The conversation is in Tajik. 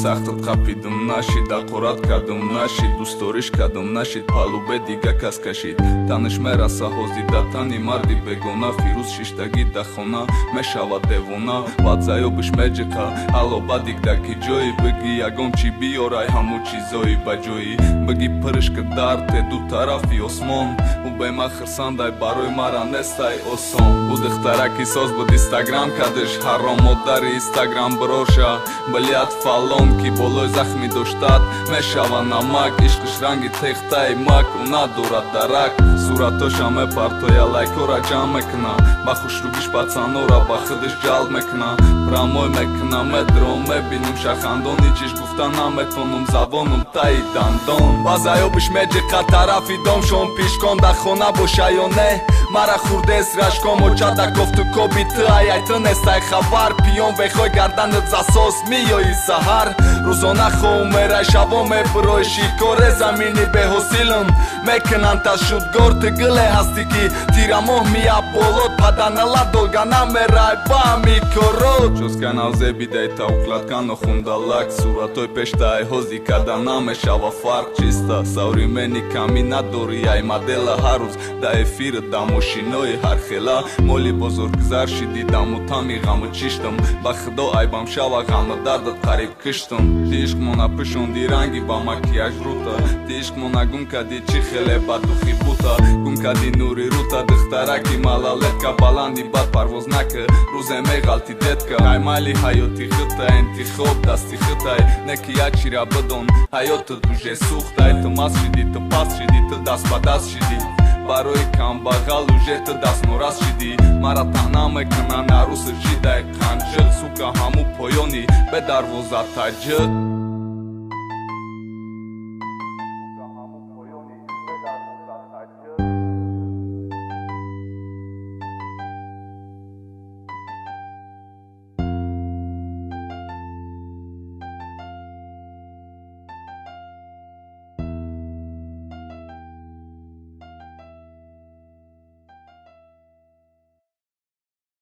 сахтат қапидым нашид ақорат кардым нашид дусториш кардым нашид палубе дига кас кашид таныш мераса ҳозида тани марди бегона фирӯз шиштаги дахона мешава девона бадзаёбиш меджиқа ҳалоба дигдаки ҷои биги ягон чӣ биёрай ҳаму чизои ба ҷои биги пиришка дарте ду тарафи осмон ӯ бема хирсандай барои мара нестай осон ӯ духтараки соз буд инстаграм кадиш ҳаром модари инстаграм броша билят фалон ки болои захми доштад мешава намак ишқиш ранги техтаи мак ӯ надорад дарак суратоша мепартоя лайкора ҷамъ мекуна ба хушругиш пацанора ба худиш ҷалб мекуна прамой мекуна медро мебинум шахандони чиш гуфта наметонум забонум таи дандон базаёбиш меджиқа тарафи домшон пишкон дар хона боша ё не мара хурдес рашком очада гофту коби ты ай ты нестай хабар пиён вехой гарданат засос миёи саҳар рӯзона хоумерай шабо меброи шикоре замини беҳосилм мекунан ташудгор ты гиле ҳасти ки тирамоҳ мия болот паданала долгана мерай ба микорот чосканав зебидай тауклаткано хундалак суратой пештаи ҳози када намешава фарқ чиста савримени ками надори ай модела ҳар рӯз да эфир дамошинои ҳархела моли бозоргузар шиди даму тами ғаму чиштам ба худо айбам шава ғаму дардат қариб киштам ти ишқмона пӯшонди ранги ба макияж рута ти ишқмона гум кади чӣ хеле ба духи бута гум кади нури рута духтараки малалетка баланди бад парвоз нака рӯзе меғалти детка ай майли ҳаёти хӯта интихоб дасти хӯтай неки ячира бидон ҳаётат уже сӯхтай ту маст шиди ту паст шиди ту даст ба даст шиди барои камбағал уже ту дастнорас шиди мара таъна мекунан арӯса ҷидай қанҷиқ сука ҳаму поёни бе дарвоза таҷиқ